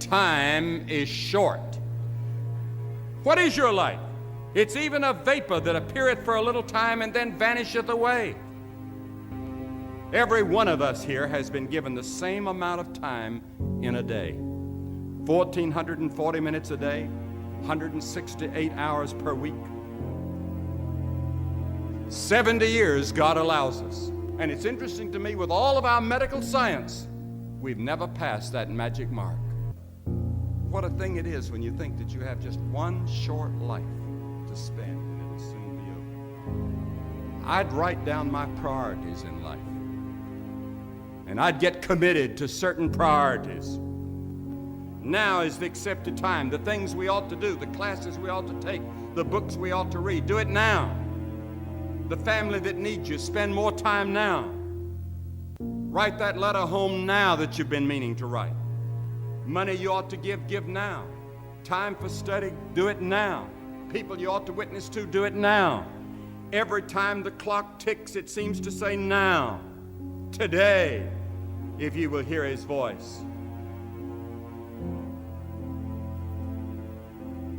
time is short. What is your life? It's even a vapor that appeareth for a little time and then vanisheth away. Every one of us here has been given the same amount of time in a day. 1,440 minutes a day, 168 hours per week. 70 years God allows us. And it's interesting to me, with all of our medical science, we've never passed that magic mark. What a thing it is when you think that you have just one short life to spend, and it'll soon be over. I'd write down my priorities in life, and I'd get committed to certain priorities. Now is the accepted time. The things we ought to do, the classes we ought to take, the books we ought to read, do it now. The family that needs you, spend more time now. Write that letter home now that you've been meaning to write. Money you ought to give now. Time for study, do it now. People you ought to witness to, do it now. Every time the clock ticks, it seems to say now. Today, if you will hear His voice.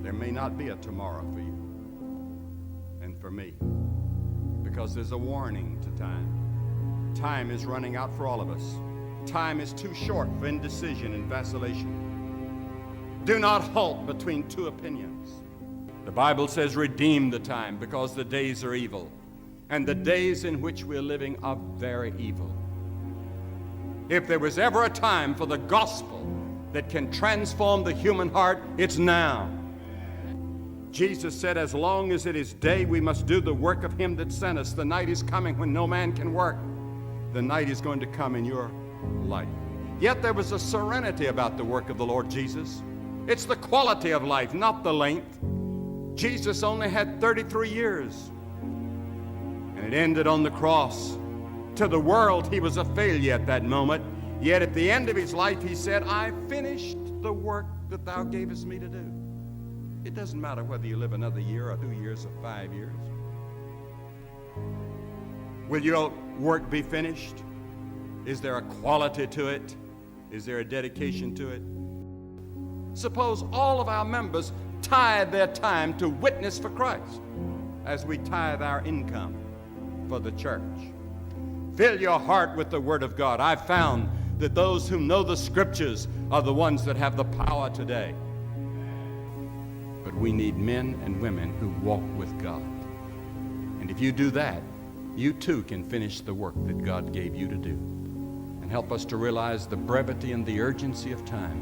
There may not be a tomorrow for you and for me, because there's a warning to time. Time is running out for all of us. Time is too short for indecision and vacillation. Do not halt between two opinions. The Bible says, redeem the time, because the days are evil, and the days in which we're living are very evil. If there was ever a time for the gospel that can transform the human heart, it's now. Jesus said, as long as it is day, we must do the work of Him that sent us. The night is coming when no man can work. The night is going to come in your life. Yet there was a serenity about the work of the Lord Jesus. It's the quality of life, not the length. Jesus only had 33 years, and it ended on the cross. To the world, He was a failure at that moment. Yet at the end of His life, He said, I finished the work that Thou gavest me to do. It doesn't matter whether you live another year or 2 years or 5 years. Will your work be finished? Is there a quality to it? Is there a dedication to it? Suppose all of our members tithe their time to witness for Christ as we tithe our income for the church. Fill your heart with the Word of God. I've found that those who know the Scriptures are the ones that have the power today. But we need men and women who walk with God. And if you do that, you too can finish the work that God gave you to do, and help us to realize the brevity and the urgency of time.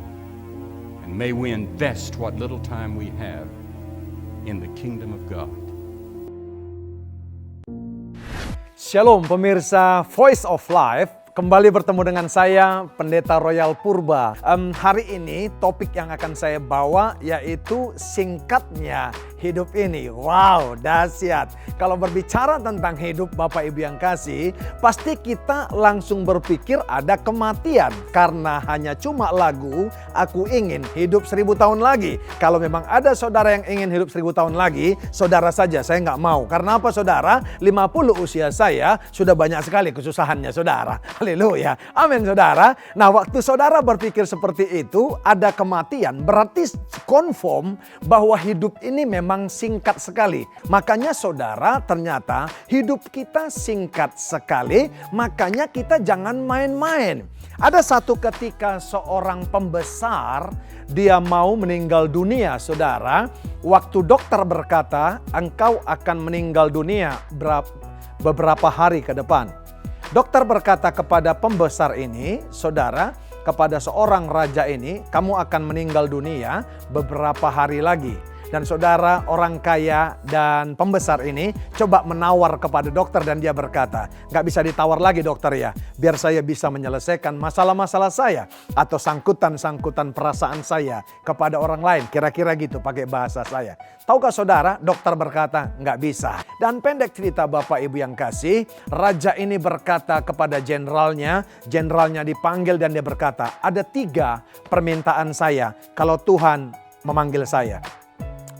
And may we invest what little time we have in the kingdom of God. Shalom pemirsa Voice of Life. Kembali bertemu dengan saya, Pendeta Royal Purba. Hari ini topik yang akan saya bawa yaitu singkatnya hidup ini. Wow, dahsyat. Kalau berbicara tentang hidup Bapak Ibu yang kasih, pasti kita langsung berpikir ada kematian. Karena hanya cuma lagu, aku ingin hidup 1000 tahun lagi. Kalau memang ada saudara yang ingin hidup 1000 tahun lagi, saudara saja, saya nggak mau. Karena apa saudara? 50 usia saya sudah banyak sekali kesusahannya saudara. Haleluya. Amin saudara. Nah waktu saudara berpikir seperti itu, ada kematian, berarti confirm bahwa hidup ini memang singkat sekali. Makanya saudara, ternyata hidup kita singkat sekali, makanya kita jangan main-main. Ada satu ketika seorang pembesar, dia mau meninggal dunia saudara. Waktu dokter berkata, engkau akan meninggal dunia beberapa hari ke depan. Dokter berkata kepada pembesar ini, saudara, kepada seorang raja ini, kamu akan meninggal dunia beberapa hari lagi. Dan saudara, orang kaya dan pembesar ini coba menawar kepada dokter dan dia berkata, gak bisa ditawar lagi dokter ya, biar saya bisa menyelesaikan masalah-masalah saya atau sangkutan-sangkutan perasaan saya kepada orang lain. Kira-kira gitu pakai bahasa saya. Tahukah saudara, dokter berkata gak bisa. Dan pendek cerita Bapak Ibu yang kasih, raja ini berkata kepada jenderalnya dipanggil dan dia berkata, ada 3 permintaan saya kalau Tuhan memanggil saya.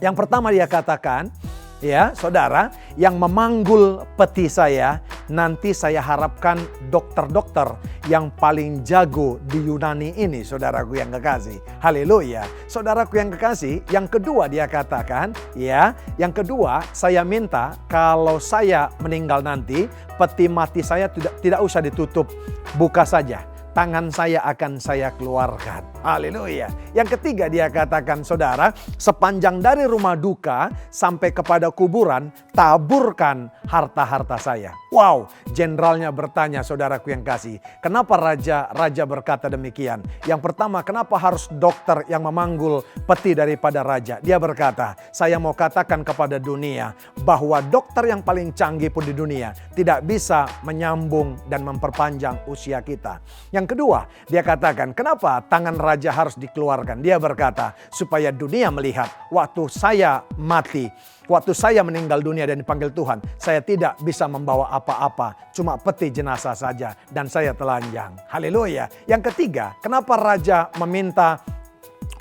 Yang pertama dia katakan, ya saudara, yang memanggul peti saya, nanti saya harapkan dokter-dokter yang paling jago di Yunani ini, saudaraku yang kekasih. Haleluya. Saudaraku yang kekasih, yang kedua dia katakan, ya, yang kedua saya minta kalau saya meninggal nanti, peti mati saya tidak usah ditutup, buka saja. Tangan saya akan saya keluarkan. Haleluya. Yang ketiga dia katakan, saudara, sepanjang dari rumah duka sampai kepada kuburan, taburkan harta-harta saya. Wow, jenderalnya bertanya, saudaraku yang kasih, kenapa raja berkata demikian? Yang pertama, kenapa harus dokter yang memanggul peti daripada raja? Dia berkata, saya mau katakan kepada dunia bahwa dokter yang paling canggih pun di dunia tidak bisa menyambung dan memperpanjang usia kita. Yang kedua, dia katakan, kenapa tangan raja harus dikeluarkan? Dia berkata, supaya dunia melihat waktu saya mati, waktu saya meninggal dunia dan dipanggil Tuhan, saya tidak bisa membawa apa-apa, cuma peti jenazah saja dan saya telanjang. Haleluya. Yang ketiga, kenapa raja meminta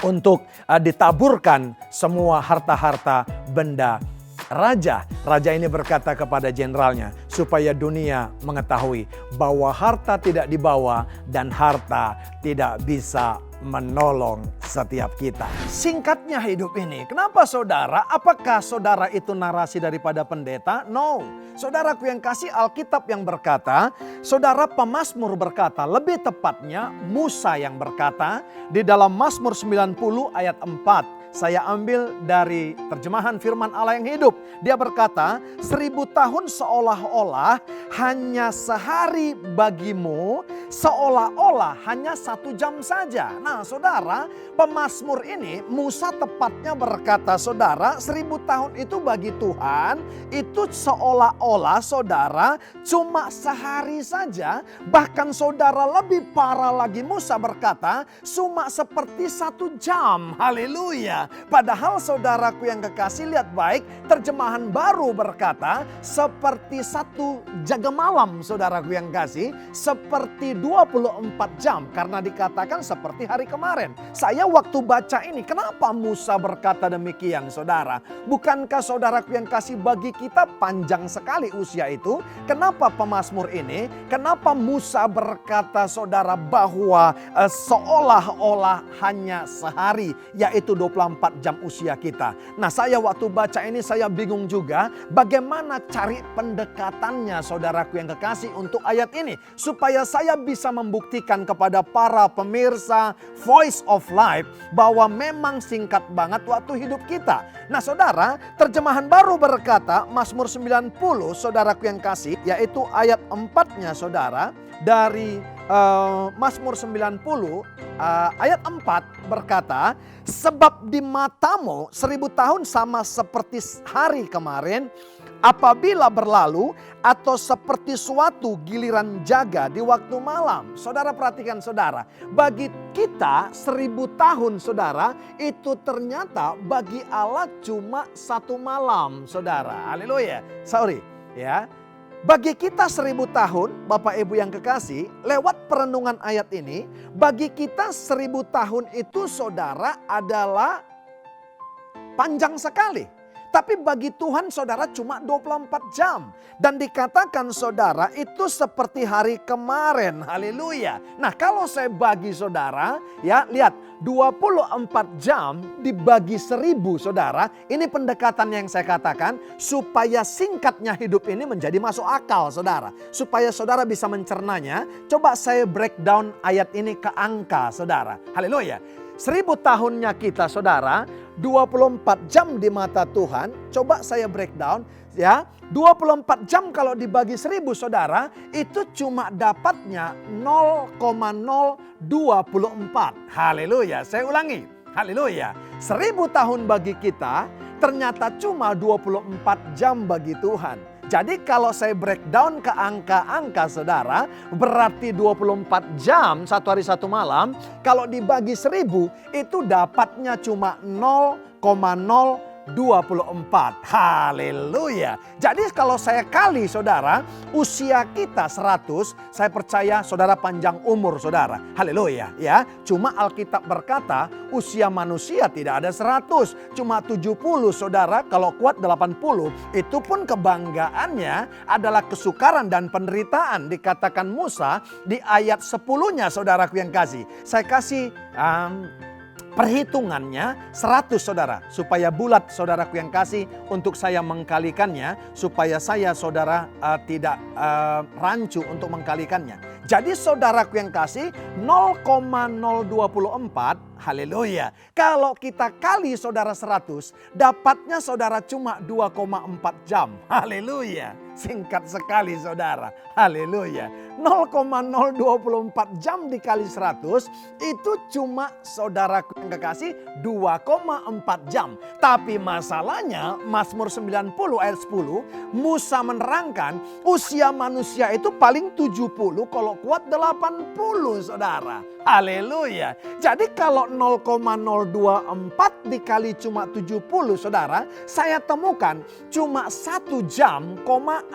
untuk ditaburkan semua harta-harta benda raja? Raja ini berkata kepada jenderalnya supaya dunia mengetahui bahwa harta tidak dibawa dan harta tidak bisa menolong setiap kita. Singkatnya hidup ini. Kenapa saudara? Apakah saudara itu narasi daripada pendeta? No. Saudaraku yang kasih, Alkitab yang berkata, saudara pemazmur berkata, lebih tepatnya Musa yang berkata di dalam Mazmur 90 ayat 4. Saya ambil dari terjemahan firman Allah yang hidup. Dia berkata, 1000 tahun seolah-olah hanya sehari bagimu, seolah-olah hanya 1 jam saja. Nah saudara, pemazmur ini Musa tepatnya berkata, saudara, 1000 tahun itu bagi Tuhan, itu seolah-olah saudara cuma sehari saja. Bahkan saudara lebih parah lagi, Musa berkata, cuma seperti 1 jam. Haleluya. Padahal saudaraku yang kekasih, lihat baik, terjemahan baru berkata seperti 1 jaga malam, saudaraku yang kasih, seperti 24 jam karena dikatakan seperti hari kemarin. Saya waktu baca ini, kenapa Musa berkata demikian, saudara? Bukankah saudaraku yang kasih, bagi kita panjang sekali usia itu? Kenapa pemazmur ini? Kenapa Musa berkata, saudara, bahwa seolah-olah hanya sehari, yaitu 24 jam usia kita. Nah saya waktu baca ini saya bingung juga bagaimana cari pendekatannya, saudaraku yang kekasih, untuk ayat ini. Supaya saya bisa membuktikan kepada para pemirsa Voice of Life bahwa memang singkat banget waktu hidup kita. Nah saudara, terjemahan baru berkata Mazmur 90, saudaraku yang kasih, yaitu ayat 4-nya saudara, dari Mazmur 90 ayat 4 berkata, sebab di matamu 1000 tahun sama seperti hari kemarin, apabila berlalu, atau seperti suatu giliran jaga di waktu malam. Saudara perhatikan saudara, bagi kita 1000 tahun saudara, itu ternyata bagi Allah cuma 1 malam, saudara. Haleluya. Sorry ya. Bagi kita 1000 tahun, Bapak Ibu yang kekasih, lewat perenungan ayat ini, bagi kita 1000 tahun itu saudara adalah panjang sekali. Tapi bagi Tuhan saudara cuma 24 jam. Dan dikatakan saudara itu seperti hari kemarin. Haleluya. Nah kalau saya bagi saudara, ya lihat 24 jam dibagi 1000 saudara. Ini pendekatan yang saya katakan supaya singkatnya hidup ini menjadi masuk akal saudara. Supaya saudara bisa mencernanya. Coba saya breakdown ayat ini ke angka saudara. Haleluya. 1000 tahunnya kita saudara, 24 jam di mata Tuhan. Coba saya breakdown ya. 24 jam kalau dibagi 1000 saudara, itu cuma dapatnya 0,024. Haleluya. Saya ulangi. Haleluya. 1000 tahun bagi kita ternyata cuma 24 jam bagi Tuhan. Jadi kalau saya breakdown ke angka-angka saudara, berarti 24 jam 1 hari 1 malam, kalau dibagi 1000 itu dapatnya cuma 0,024 24. Haleluya. Jadi kalau saya kali saudara, usia kita 100, saya percaya saudara panjang umur saudara. Haleluya ya. Cuma Alkitab berkata usia manusia tidak ada 100, cuma 70 saudara, kalau kuat 80. Itu pun kebanggaannya adalah kesukaran dan penderitaan, dikatakan Musa di ayat 10-nya saudaraku yang kasih. Saya kasih perhitungannya 100 saudara. Supaya bulat saudaraku yang kasih untuk saya mengkalikannya. Supaya saya saudara tidak rancu untuk mengkalikannya. Jadi saudaraku yang kasih 0,024. Haleluya. Kalau kita kali saudara 100, dapatnya saudara cuma 2,4 jam. Haleluya. Singkat sekali saudara. Haleluya. 0,024 jam dikali 100 itu cuma saudaraku yang kekasih 2,4 jam. Tapi masalahnya Mazmur 90 ayat 10 Musa menerangkan usia manusia itu paling 70, kalau kuat 80 saudara. Haleluya. Jadi kalau 0,024 dikali cuma 70 saudara, saya temukan cuma 1 jam, 68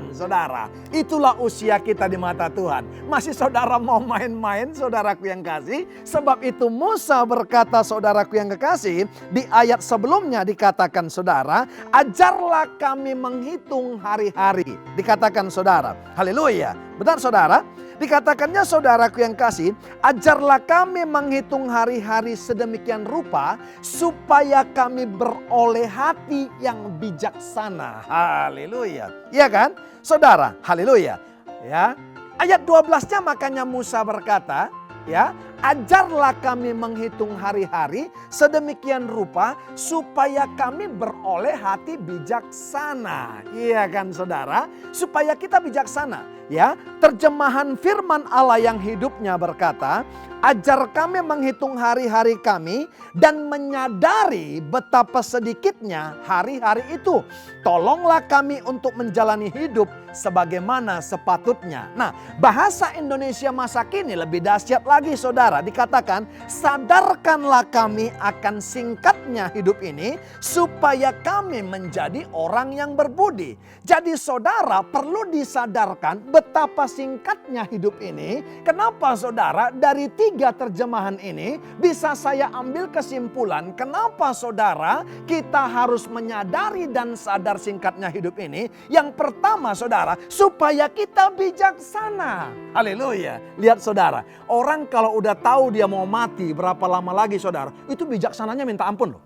saudara. Itulah usia kita di mata Tuhan. Masih saudara mau main-main saudaraku yang kasih? Sebab itu Musa berkata saudaraku yang kekasih, di ayat sebelumnya dikatakan saudara, ajarlah kami menghitung hari-hari. Dikatakan saudara. Haleluya. Benar saudara? Dikatakannya saudaraku yang kasih, ajarlah kami menghitung hari-hari sedemikian rupa supaya kami beroleh hati yang bijaksana. Haleluya. Iya kan? Saudara, haleluya. Ya. Ayat 12-nya makanya Musa berkata, ya, ajarlah kami menghitung hari-hari sedemikian rupa supaya kami beroleh hati bijaksana. Iya kan saudara? Supaya kita bijaksana. Ya, terjemahan firman Allah yang hidupnya berkata, ajar kami menghitung hari-hari kami dan menyadari betapa sedikitnya hari-hari itu. Tolonglah kami untuk menjalani hidup sebagaimana sepatutnya. Nah, bahasa Indonesia masa kini lebih dahsyat lagi saudara. Dikatakan, sadarkanlah kami akan singkatnya hidup ini supaya kami menjadi orang yang berbudi. Jadi saudara perlu disadarkan betapa singkatnya hidup ini. Kenapa saudara? Dari 3 terjemahan ini bisa saya ambil kesimpulan kenapa saudara kita harus menyadari dan sadar singkatnya hidup ini. Yang pertama saudara, supaya kita bijaksana. Haleluya. Lihat saudara, orang kalau udah tahu dia mau mati berapa lama lagi saudara, itu bijaksananya minta ampun loh.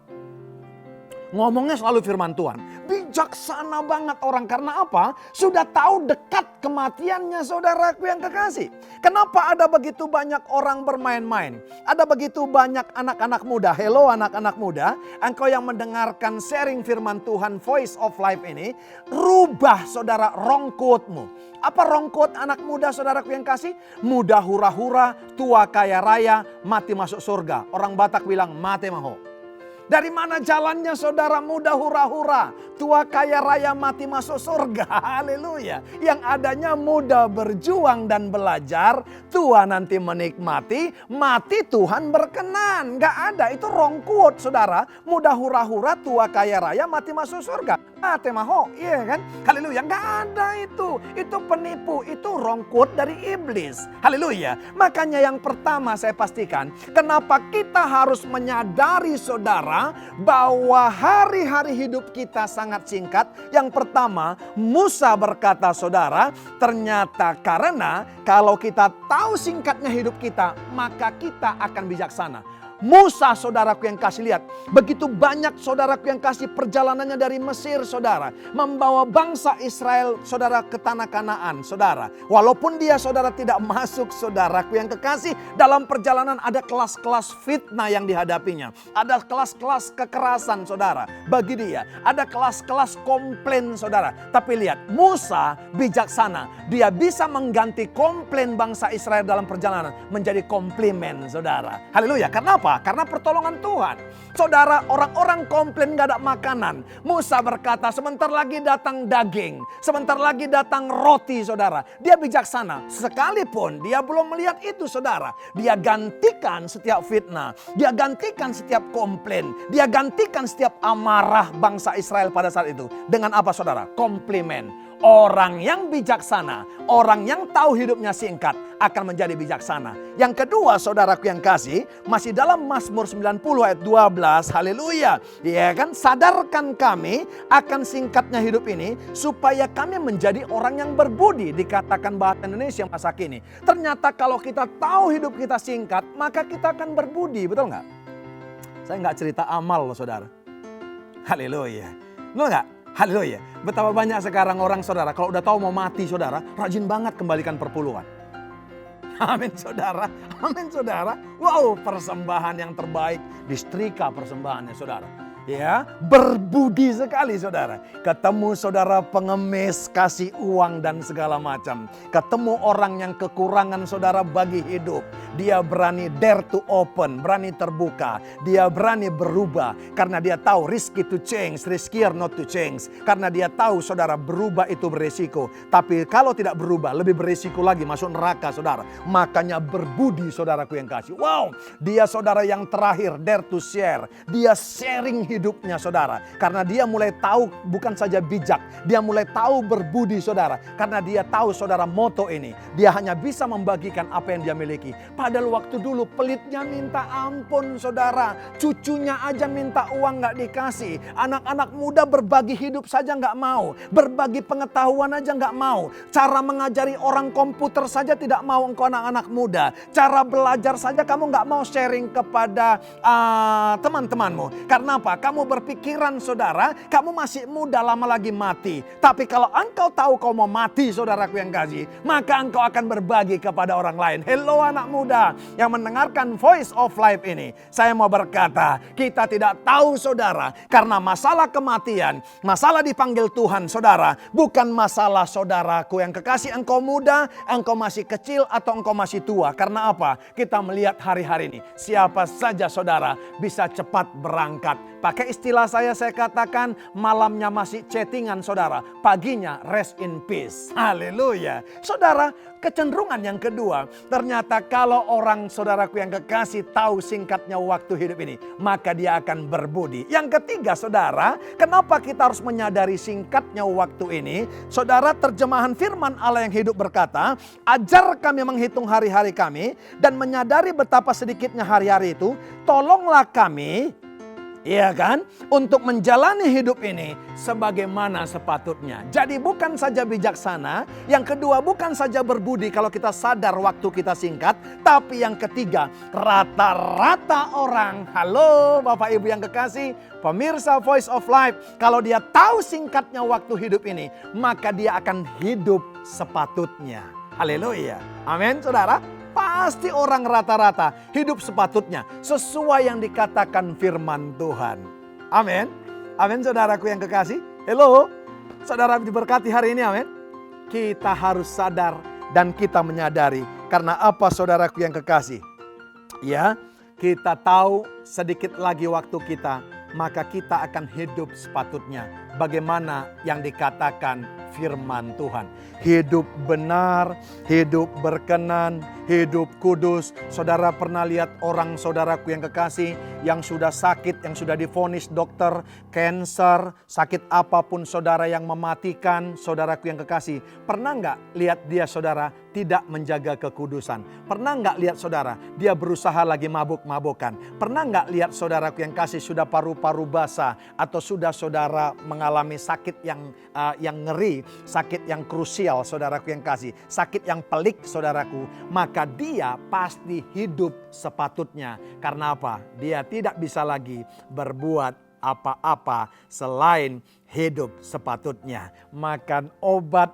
Ngomongnya selalu firman Tuhan. Bijaksana banget orang, karena apa? Sudah tahu dekat kematiannya saudaraku yang kekasih. Kenapa ada begitu banyak orang bermain-main? Ada begitu banyak anak-anak muda. Hello anak-anak muda. Engkau yang mendengarkan sharing firman Tuhan Voice of Life ini. Rubah saudara wrong quote-mu. Apa wrong quote anak muda saudaraku yang kasih? Muda hura-hura, tua kaya raya, mati masuk surga. Orang Batak bilang mate maho. Dari mana jalannya saudara? Muda hura-hura, tua kaya raya, mati masuk surga. Haleluya. Yang adanya muda berjuang dan belajar, tua nanti menikmati, mati Tuhan berkenan. Gak ada, itu wrong quote saudara. Muda hura-hura, tua kaya raya, mati masuk surga. Mate maho, iya kan? Haleluya, gak ada itu. Itu penipu, itu wrong quote dari iblis. Haleluya. Makanya yang pertama saya pastikan, kenapa kita harus menyadari saudara bahwa hari-hari hidup kita sangat singkat. Yang pertama, Musa berkata saudara, ternyata karena kalau kita tahu singkatnya hidup kita, maka kita akan bijaksana. Musa saudaraku yang kasih, lihat. Begitu banyak saudaraku yang kasih perjalanannya dari Mesir saudara. Membawa bangsa Israel saudara ke tanah Kanaan saudara. Walaupun dia saudara tidak masuk saudaraku yang kekasih. Dalam perjalanan ada kelas-kelas fitnah yang dihadapinya. Ada kelas-kelas kekerasan saudara bagi dia. Ada kelas-kelas komplain saudara. Tapi lihat, Musa bijaksana. Dia bisa mengganti komplain bangsa Israel dalam perjalanan menjadi komplimen saudara. Haleluya. Karena apa? Kenapa? Karena pertolongan Tuhan. Saudara, orang-orang komplain gak ada makanan. Musa berkata, sebentar lagi datang daging. Sebentar lagi datang roti, saudara. Dia bijaksana. Sekalipun dia belum melihat itu, saudara. Dia gantikan setiap fitnah. Dia gantikan setiap komplain. Dia gantikan setiap amarah bangsa Israel pada saat itu. Dengan apa, saudara? Komplimen. Orang yang bijaksana, orang yang tahu hidupnya singkat akan menjadi bijaksana. Yang kedua, saudaraku yang kasih, masih dalam Mazmur 90 ayat 12, haleluya. Ya kan, sadarkan kami akan singkatnya hidup ini supaya kami menjadi orang yang berbudi, dikatakan bahasa Indonesia masa kini. Ternyata kalau kita tahu hidup kita singkat, maka kita akan berbudi, betul nggak? Saya nggak cerita amal loh, saudara. Haleluya. Betul nggak? Haleluya. Betapa banyak sekarang orang, saudara, kalau udah tahu mau mati, saudara, rajin banget kembalikan perpuluhan. Amin, saudara. Amin, saudara. Wow, persembahan yang terbaik disetrika persembahannya, saudara. Ya, berbudi sekali, saudara. Ketemu saudara pengemis, kasih uang dan segala macam. Ketemu orang yang kekurangan, saudara, bagi hidup. Dia berani dare to open, berani terbuka. Dia berani berubah karena dia tahu risky to change, riskier not to change. Karena dia tahu, saudara, berubah itu beresiko. Tapi kalau tidak berubah, lebih beresiko lagi masuk neraka, saudara. Makanya berbudi, saudaraku yang kasih. Wow, dia, saudara, yang terakhir dare to share. Dia sharing hidupnya, saudara. Karena dia mulai tahu bukan saja bijak, dia mulai tahu berbudi, saudara. Karena dia tahu, saudara, moto ini, dia hanya bisa membagikan apa yang dia miliki. Padahal waktu dulu pelitnya minta ampun, saudara. Cucunya aja minta uang gak dikasih. Anak-anak muda berbagi hidup saja gak mau. Berbagi pengetahuan aja gak mau. Cara mengajari orang komputer saja tidak mau engkau anak-anak muda. Cara belajar saja kamu gak mau sharing kepada teman-temanmu. Karena apa? Kamu berpikiran, saudara, kamu masih muda, lama lagi mati. Tapi kalau engkau tahu kau mau mati, saudaraku yang kasih, maka engkau akan berbagi kepada orang lain. Hello anak muda yang mendengarkan Voice of Life ini. Saya mau berkata, kita tidak tahu, saudara, karena masalah kematian, masalah dipanggil Tuhan, saudara, bukan masalah, saudaraku yang kekasih, engkau muda, engkau masih kecil, atau engkau masih tua. Karena apa? Kita melihat hari-hari ini, siapa saja, saudara, bisa cepat berangkat. Pakai istilah saya katakan, malamnya masih chattingan, saudara. Paginya rest in peace. Haleluya. Saudara, kecenderungan yang kedua, ternyata kalau orang, saudaraku yang kekasih, tahu singkatnya waktu hidup ini, maka dia akan berbudi. Yang ketiga, saudara, kenapa kita harus menyadari singkatnya waktu ini? Saudara, terjemahan firman Allah yang hidup berkata, ajar kami menghitung hari-hari kami dan menyadari betapa sedikitnya hari-hari itu. Tolonglah kami, iya kan, untuk menjalani hidup ini sebagaimana sepatutnya. Jadi bukan saja bijaksana, yang kedua bukan saja berbudi kalau kita sadar waktu kita singkat, tapi yang ketiga, rata-rata orang, halo Bapak Ibu yang kekasih, pemirsa Voice of Life, kalau dia tahu singkatnya waktu hidup ini, maka dia akan hidup sepatutnya. Haleluya. Amin, saudara. Pasti orang rata-rata hidup sepatutnya sesuai yang dikatakan firman Tuhan. Amin. Amin, saudaraku yang kekasih. Halo, saudara diberkati hari ini, amin. Kita harus sadar dan kita menyadari. Karena apa, saudaraku yang kekasih? Ya, kita tahu sedikit lagi waktu kita, maka kita akan hidup sepatutnya. Bagaimana yang dikatakan firman Tuhan. Hidup benar, hidup berkenan, hidup kudus. Saudara pernah lihat orang, saudaraku yang kekasih, yang sudah sakit, yang sudah divonis dokter, cancer, sakit apapun, saudara, yang mematikan, saudaraku yang kekasih. Pernah nggak lihat dia, saudara, tidak menjaga kekudusan? Pernah nggak lihat, saudara, dia berusaha lagi mabuk-mabukan? Pernah nggak lihat, saudaraku yang kasih, sudah paru-paru basah, atau sudah, saudara, mengalami sakit yang ngeri, sakit yang krusial, saudaraku yang kasih, sakit yang pelik, saudaraku, maka dia pasti hidup sepatutnya. Karena apa? Dia tidak bisa lagi berbuat apa-apa selain hidup sepatutnya. Makan obat,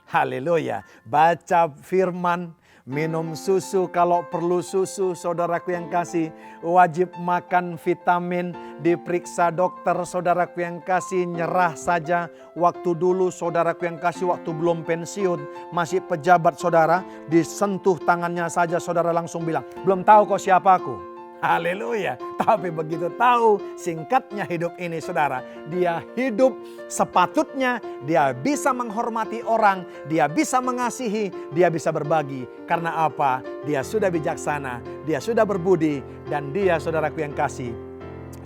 haleluya, baca firman, minum susu kalau perlu susu, saudaraku yang kasih, wajib makan vitamin, diperiksa dokter, saudaraku yang kasih, nyerah saja. Waktu dulu, saudaraku yang kasih, waktu belum pensiun, masih pejabat, saudara, disentuh tangannya saja, saudara langsung bilang, belum tahu kok siapa aku. Haleluya. Tapi begitu tahu singkatnya hidup ini saudara, dia hidup sepatutnya, dia bisa menghormati orang, dia bisa mengasihi, dia bisa berbagi. Karena apa? Dia sudah bijaksana, dia sudah berbudi, dan dia saudaraku yang kasih,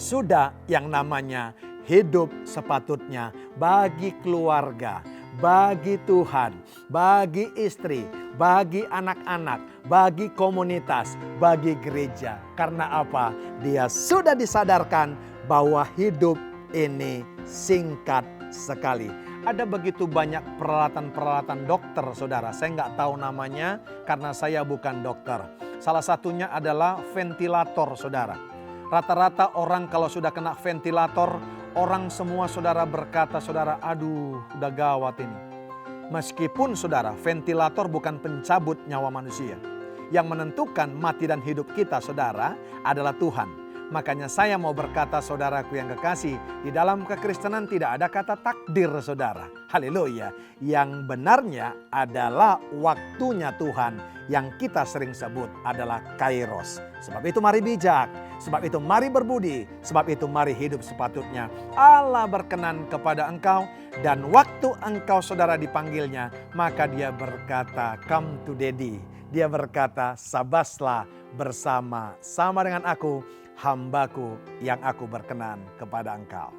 sudah yang namanya hidup sepatutnya bagi keluarga, bagi Tuhan, bagi istri, bagi anak-anak, bagi komunitas, bagi gereja. Karena apa? Dia sudah disadarkan bahwa hidup ini singkat sekali. Ada begitu banyak peralatan-peralatan dokter saudara. Saya nggak tahu namanya karena saya bukan dokter. Salah satunya adalah ventilator saudara. Rata-rata orang kalau sudah kena ventilator, orang semua saudara berkata, saudara, aduh udah gawat ini. Meskipun saudara, ventilator bukan pencabut nyawa manusia. Yang menentukan mati dan hidup kita saudara adalah Tuhan. Makanya saya mau berkata saudaraku yang kekasih, di dalam kekristenan tidak ada kata takdir saudara. Haleluya. Yang benarnya adalah waktunya Tuhan yang kita sering sebut adalah kairos. Sebab itu mari bijak, sebab itu mari berbudi, sebab itu mari hidup sepatutnya. Allah berkenan kepada engkau dan waktu engkau saudara dipanggilnya, maka dia berkata, come to daddy. Dia berkata, sabaslah bersama dengan aku, hambaku yang aku berkenan kepada engkau.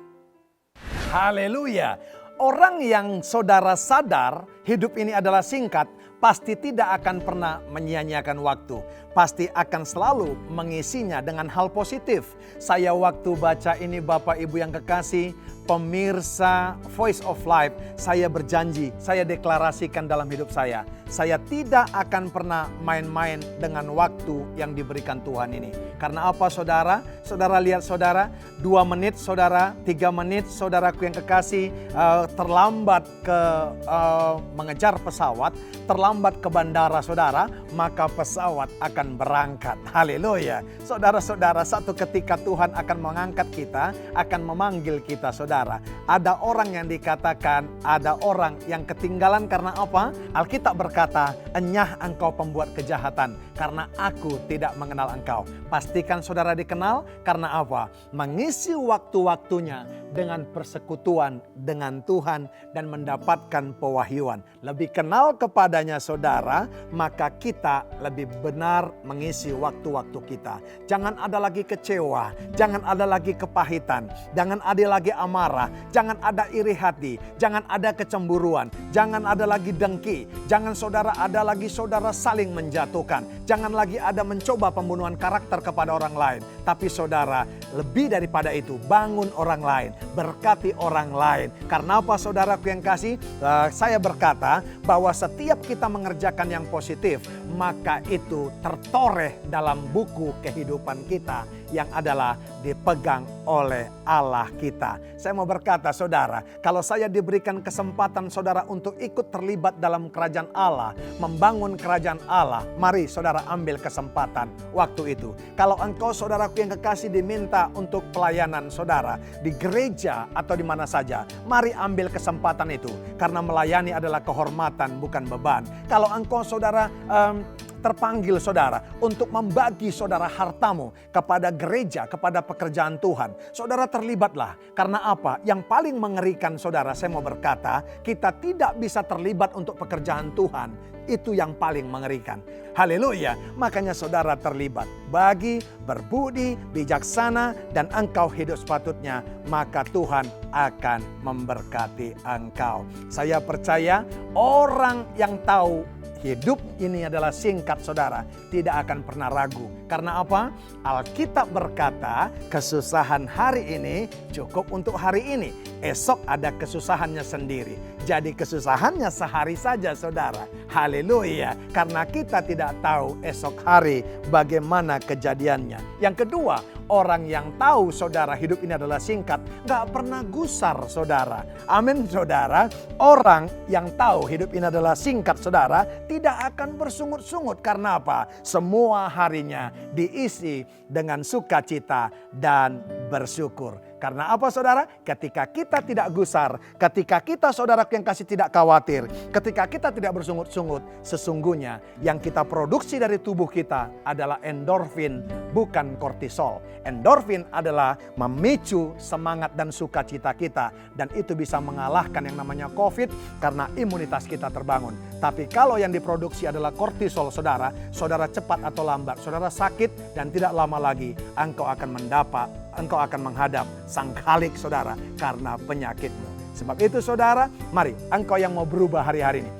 Haleluya. Orang yang saudara sadar hidup ini adalah singkat, pasti tidak akan pernah menyia-nyiakan waktu. Pasti akan selalu mengisinya dengan hal positif. Saya waktu baca ini Bapak Ibu yang kekasih, pemirsa Voice of Life, saya berjanji, saya deklarasikan dalam hidup saya tidak akan pernah main-main dengan waktu yang diberikan Tuhan ini. Karena apa saudara? Saudara lihat saudara, 2 menit saudara, 3 menit saudaraku yang kekasih terlambat ke mengejar pesawat, terlambat ke bandara saudara, maka pesawat akan berangkat. Haleluya. Saudara-saudara, satu ketika Tuhan akan mengangkat kita, akan memanggil kita saudara. Ada orang yang dikatakan, ada orang yang ketinggalan karena apa? Alkitab berkata, enyah engkau pembuat kejahatan karena aku tidak mengenal engkau. Pastikan saudara dikenal karena apa? Mengisi waktu-waktunya dengan persekutuan dengan Tuhan dan mendapatkan pewahyuan. Lebih kenal kepadanya saudara, maka kita lebih benar mengisi waktu-waktu kita. Jangan ada lagi kecewa, jangan ada lagi kepahitan, jangan ada lagi amarah, jangan ada iri hati, jangan ada kecemburuan, jangan ada lagi dengki, jangan saudara ada lagi saudara saling menjatuhkan, jangan lagi ada mencoba pembunuhan karakter kepada orang lain. Tapi saudara, lebih daripada itu, bangun orang lain, berkati orang lain. Karena apa saudaraku yang kasih? Saya berkata bahwa setiap kita mengerjakan yang positif, maka itu tertoreh dalam buku kehidupan kita yang adalah dipegang oleh Allah kita. Saya mau berkata saudara, kalau saya diberikan kesempatan saudara untuk ikut terlibat dalam kerajaan Allah, membangun kerajaan Allah, mari saudara ambil kesempatan waktu itu. Kalau engkau saudaraku yang kekasih diminta untuk pelayanan saudara di gereja atau di mana saja, mari ambil kesempatan itu. Karena melayani adalah kehormatan bukan beban. Kalau engkau saudara terpanggil saudara untuk membagi saudara hartamu kepada gereja, kepada pekerjaan Tuhan, saudara terlibatlah. Karena apa? Yang paling mengerikan saudara, saya mau berkata, kita tidak bisa terlibat untuk pekerjaan Tuhan. Itu yang paling mengerikan. Haleluya. Makanya saudara terlibat. Bagi, berbudi, bijaksana, dan engkau hidup sepatutnya, maka Tuhan akan memberkati engkau. Saya percaya orang yang tahu hidup ini adalah singkat saudara, tidak akan pernah ragu. Karena apa? Alkitab berkata, kesusahan hari ini cukup untuk hari ini. Esok ada kesusahannya sendiri. Jadi kesusahannya sehari saja saudara. Haleluya. Karena kita tidak tahu esok hari bagaimana kejadiannya. Yang kedua, orang yang tahu saudara hidup ini adalah singkat, gak pernah gusar saudara. Amin saudara. Orang yang tahu hidup ini adalah singkat saudara, tidak akan bersungut-sungut. Karena apa? Semua harinya diisi dengan sukacita dan bersyukur. Karena apa saudara? Ketika kita tidak gusar, ketika kita saudaraku yang kasih tidak khawatir, ketika kita tidak bersungut-sungut, sesungguhnya yang kita produksi dari tubuh kita adalah endorfin, bukan kortisol. Endorfin adalah memicu semangat dan sukacita kita, dan itu bisa mengalahkan yang namanya COVID karena imunitas kita terbangun. Tapi kalau yang diproduksi adalah kortisol saudara, saudara cepat atau lambat, saudara sakit dan tidak lama lagi engkau akan menghadap Sang Khalik saudara karena penyakitmu. Sebab itu saudara, mari engkau yang mau berubah hari-hari ini,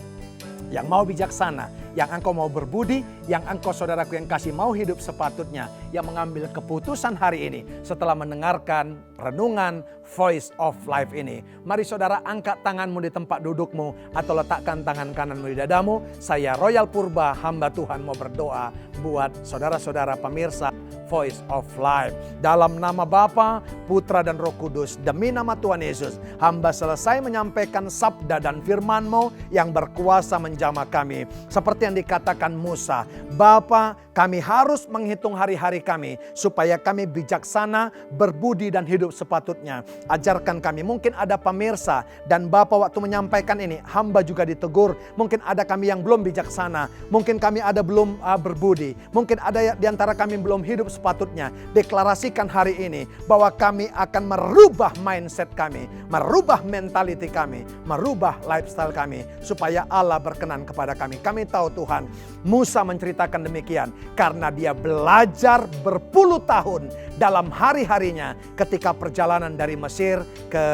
yang mau bijaksana, yang engkau mau berbudi, yang engkau saudaraku yang kasih mau hidup sepatutnya, yang mengambil keputusan hari ini setelah mendengarkan renungan Voice of Life ini. Mari saudara angkat tanganmu di tempat dudukmu atau letakkan tangan kananmu di dadamu. Saya Royal Purba, hamba Tuhan mau berdoa buat saudara-saudara pemirsa Voice of Life. Dalam nama Bapa, Putra dan Roh Kudus, demi nama Tuhan Yesus, hamba selesai menyampaikan sabda dan firman-Mu yang berkuasa menjamah kami. Seperti yang dikatakan Musa, Bapa, kami harus menghitung hari-hari kami supaya kami bijaksana, berbudi dan hidup sepatutnya. Ajarkan kami. Mungkin ada pemirsa dan Bapa waktu menyampaikan ini, hamba juga ditegur. Mungkin ada kami yang belum bijaksana. Mungkin kami ada belum berbudi. Mungkin ada di antara kami belum hidup sepatutnya. Deklarasikan hari ini bahwa kami akan merubah mindset kami, merubah mentality kami, merubah lifestyle kami supaya Allah berkenan kepada kami. Kami tahu Tuhan, Musa menceritakan demikian karena dia belajar berpuluh tahun dalam hari-harinya ketika perjalanan dari Mesir ke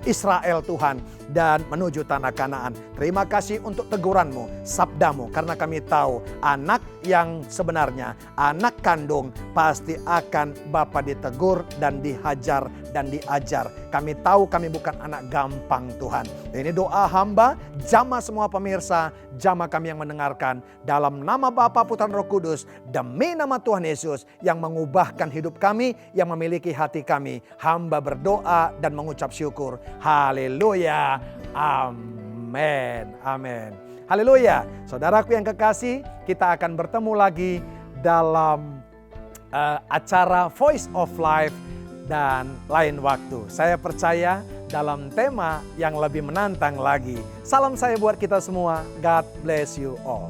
Israel Tuhan dan menuju tanah Kanaan. Terima kasih untuk teguran-Mu, sabda-Mu, karena kami tahu anak yang sebenarnya, anak kandung pasti akan Bapa ditegur dan dihajar dan diajar. Kami tahu kami bukan anak gampang Tuhan. Ini doa hamba, jamah semua pemirsa, jamah kami yang mendengarkan. Dalam nama Bapa, Putra, dan Roh Kudus, demi nama Tuhan Yesus yang mengubahkan hidup kami, yang memiliki hati kami. Hamba berdoa dan mengucap syukur. Haleluya. Amin. Amin. Haleluya. Saudaraku yang kekasih, kita akan bertemu lagi dalam acara Voice of Life dan lain waktu. Saya percaya dalam tema yang lebih menantang lagi. Salam saya buat kita semua. God bless you all.